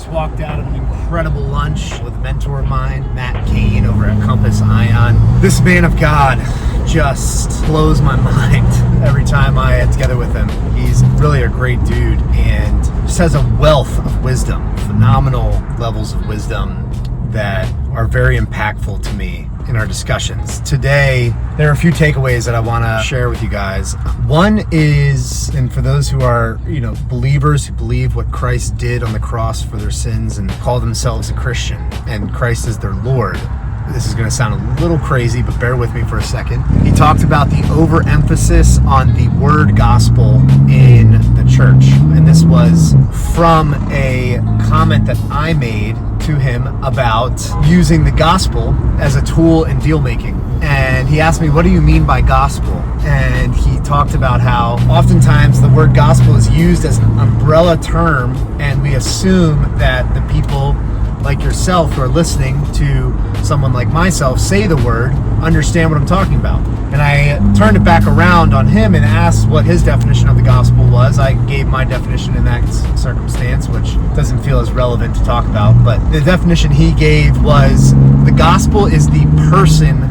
just walked out of an incredible lunch with a mentor of mine, Matt Kane, over at Compass Ion. This man of God just blows my mind every time I get together with him. He's really a great dude and just has a wealth of wisdom, phenomenal levels of wisdom that are very impactful to me in our discussions. Today, there are a few takeaways that I want to share with you guys. One is, and for those who are, believers who believe what Christ did on the cross for their sins and call themselves a Christian, and Christ is their Lord. This is going to sound a little crazy, but bear with me for a second. He talked about the overemphasis on the word gospel in the church. And this was from a comment that I made to him about using the gospel as a tool in deal making. And he asked me, what do you mean by gospel? And he talked about how oftentimes the word gospel is used as an umbrella term, and we assume that the people like yourself who are listening to someone like myself say the word understand what I'm talking about. And I turned it back around on him and asked what his definition of the gospel was. I gave my definition in that circumstance, which doesn't feel as relevant to talk about, but the definition he gave was the gospel is the person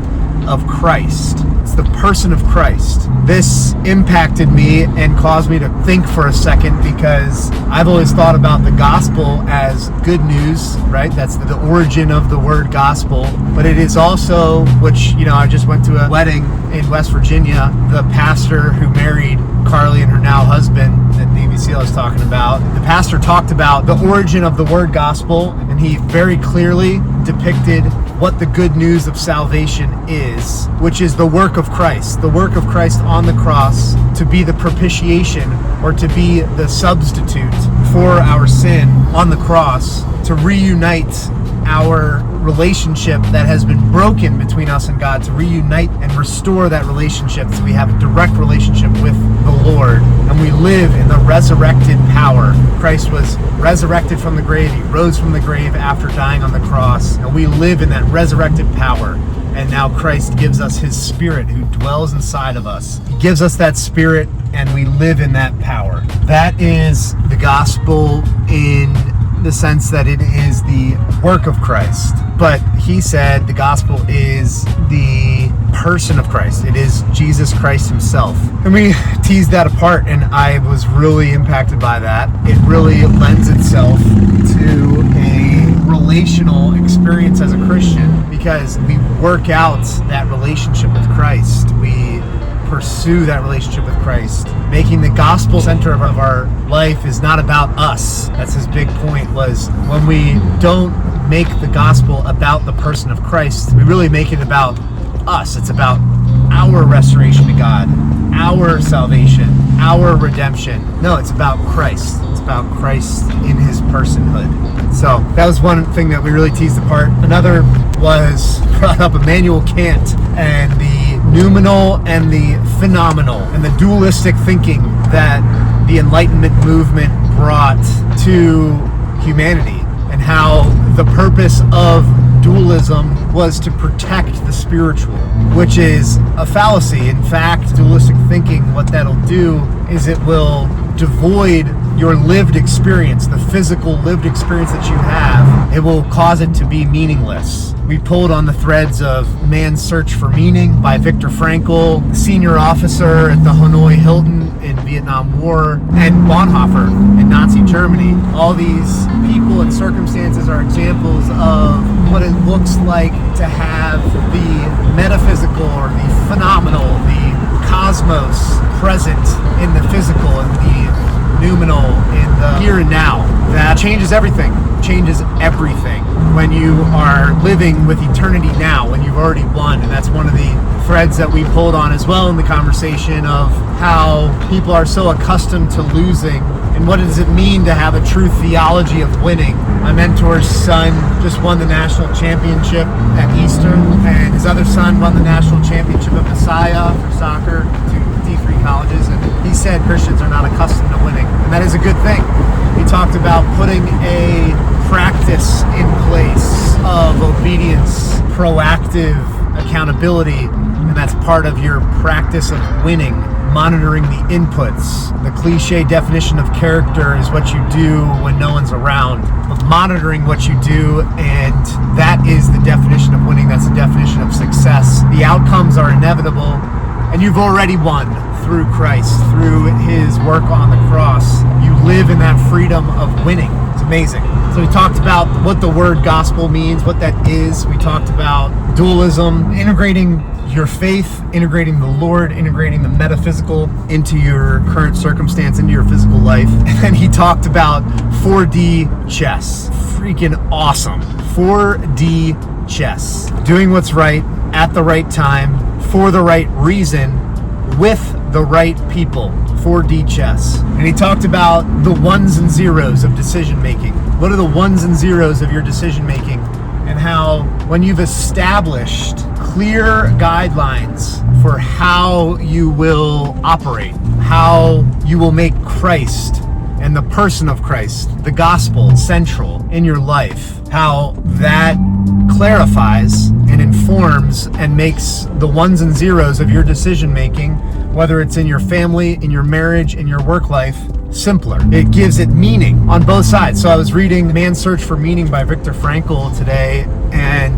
of Christ. It's the person of Christ. This impacted me and caused me to think for a second, because I've always thought about the gospel as good news, right? That's the origin of the word gospel. But it is also, which, I just went to a wedding in West Virginia. The pastor who married Carly and her now husband that Navy SEAL is talking about, the pastor talked about the origin of the word gospel, and he very clearly depicted what the good news of salvation is, which is the work of Christ on the cross to be the propitiation, or to be the substitute for our sin on the cross, to reunite our relationship that has been broken between us and God, to reunite and restore that relationship so we have a direct relationship with the Lord, and we live in the resurrected power. Christ was resurrected from the grave. He rose from the grave after dying on the cross, and we live in that resurrected power. And now Christ gives us his spirit who dwells inside of us. He gives us that spirit, and we live in that power. That is the gospel in the sense that it is the work of Christ. But he said the gospel is the person of Christ. It is Jesus Christ himself. And we teased that apart, and I was really impacted by that. It really lends itself to a relational experience as a Christian, because we work out that relationship with Christ. We pursue that relationship with Christ. Making the gospel center of our life is not about us. That's his big point, was when we don't make the gospel about the person of Christ, we really make it about us. It's about our restoration to God, our salvation, our redemption. No, it's about Christ. It's about Christ in his personhood. So that was one thing that we really teased apart. Another was brought up Immanuel Kant and the noumenal and the phenomenal, and the dualistic thinking that the Enlightenment movement brought to humanity, and how the purpose of dualism was to protect the spiritual, which is a fallacy. In fact, dualistic thinking, what that'll do is it will devoid your lived experience, the physical lived experience that you have. It will cause it to be meaningless. We pulled on the threads of Man's Search for Meaning by Viktor Frankl, senior officer at the Hanoi Hilton in Vietnam War, and Bonhoeffer in Nazi Germany. All these people and circumstances are examples of what it looks like to have the metaphysical or the phenomenal, the cosmos present in the physical, and the noumenal in the here and now. That changes everything. When you are living with eternity now, when you've already won. And that's one of the threads that we pulled on as well in the conversation of how people are so accustomed to losing, and what does it mean to have a true theology of winning. My mentor's son just won the national championship at Eastern, and his other son won the national championship at Messiah for soccer, to D3 colleges, and he said Christians are not accustomed to winning, and that is a good thing. He talked about putting a practice in place of obedience, proactive accountability, and that's part of your practice of winning monitoring the inputs. The cliche definition of character is what you do when no one's around, but monitoring what you do, and that is the definition of winning. That's the definition of success. The outcomes are inevitable, and you've already won through Christ, through his work on the cross. You live in that freedom of winning. It's amazing. So we talked about what the word gospel means, what that is. We talked about dualism, integrating your faith, integrating the Lord, integrating the metaphysical into your current circumstance, into your physical life. And then he talked about 4D chess. Freaking awesome. 4D chess. Doing what's right at the right time for the right reason with the right people. 4D chess. And he talked about the ones and zeros of decision making. What are the ones and zeros of your decision making? And how when you've established clear guidelines for how you will operate, how you will make Christ and the person of Christ, the gospel, central in your life, how that clarifies and informs and makes the ones and zeros of your decision making, whether it's in your family, in your marriage, in your work life, simpler. It gives it meaning on both sides. So I was reading Man's Search for Meaning by Viktor Frankl today, and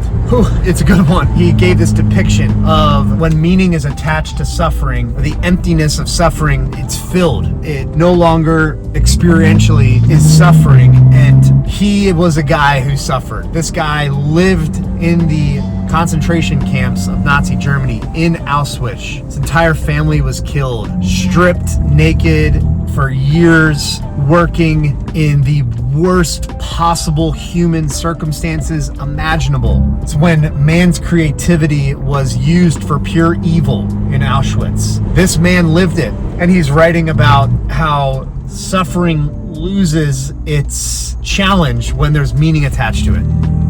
it's a good one. He gave this depiction of when meaning is attached to suffering, the emptiness of suffering, it's filled. It no longer experientially is suffering. And he was a guy who suffered. This guy lived in the concentration camps of Nazi Germany in Auschwitz. His entire family was killed, stripped naked for years, working in the worst possible human circumstances imaginable. It's when man's creativity was used for pure evil in Auschwitz. This man lived it, and he's writing about how suffering loses its challenge when there's meaning attached to it.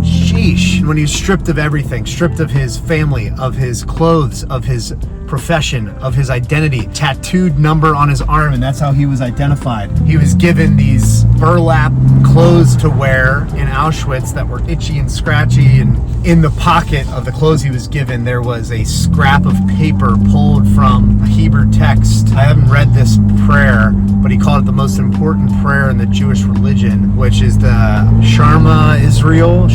Sheesh. When he's stripped of everything, stripped of his family, of his clothes, of his profession, of his identity, tattooed number on his arm, and that's how he was identified. He was given these burlap clothes to wear in Auschwitz that were itchy and scratchy, and in the pocket of the clothes he was given there was a scrap of paper pulled from a Hebrew text. I haven't read this prayer, but he called it the most important prayer in the Jewish religion, which is the Shema Israel.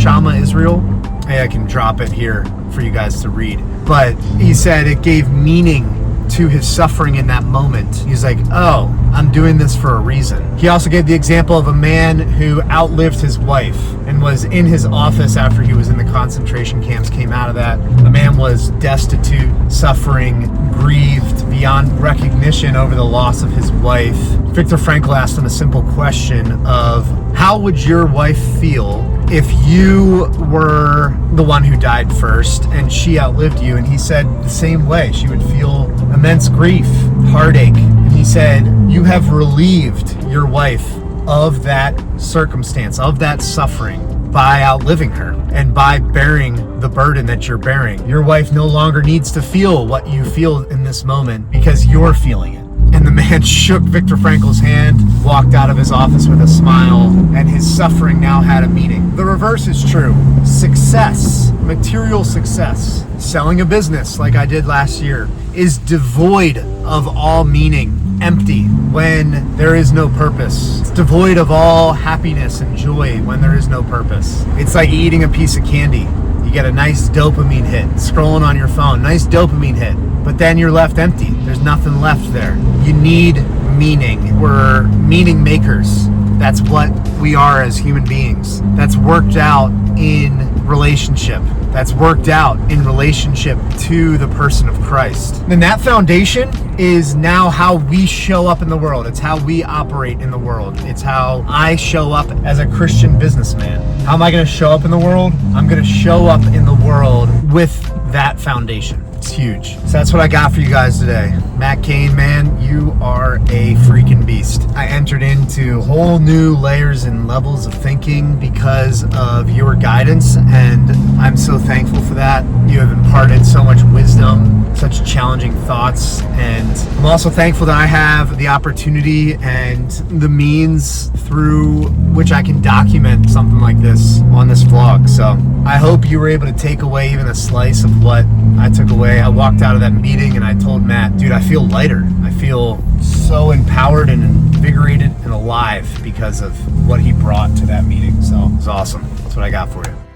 Hey, I can drop it here for you guys to read. But he said it gave meaning to his suffering in that moment. He's like, oh, I'm doing this for a reason. He also gave the example of a man who outlived his wife and was in his office after he was in the concentration camps, came out of that. The man was destitute, suffering, grieved beyond recognition over the loss of his wife. Viktor Frankl asked him a simple question of, how would your wife feel if you were the one who died first and she outlived you? And he said the same way. She would feel immense grief, heartache. And he said, you have relieved your wife of that circumstance, of that suffering, by outliving her and by bearing the burden that you're bearing. Your wife no longer needs to feel what you feel in this moment because you're feeling it. And the man shook Viktor Frankl's hand, walked out of his office with a smile, and his suffering now had a meaning. The reverse is true. Success, material success, selling a business like I did last year, is devoid of all meaning, empty when there is no purpose. It's devoid of all happiness and joy when there is no purpose. It's like eating a piece of candy. You get a nice dopamine hit, scrolling on your phone, nice dopamine hit, but then you're left empty. There's nothing left there. You need meaning. We're meaning makers. That's what we are as human beings. That's worked out in relationship. That's worked out in relationship to the person of Christ. And that foundation is now how we show up in the world. It's how we operate in the world. It's how I show up as a Christian businessman. How am I going to show up in the world? I'm going to show up in the world with that foundation. It's huge. So that's what I got for you guys today. Matt Cain, man, you are a freaking beast. I entered into whole new layers and levels of thinking because of your guidance, and I'm so thankful for that. You have imparted so much wisdom, such challenging thoughts, and I'm also thankful that I have the opportunity and the means through which I can document something like this on this vlog. So I hope you were able to take away even a slice of what I took away. I walked out of that meeting and I told Matt, dude, I feel lighter. I feel so empowered and invigorated and alive because of what he brought to that meeting. So it was awesome. That's what I got for you.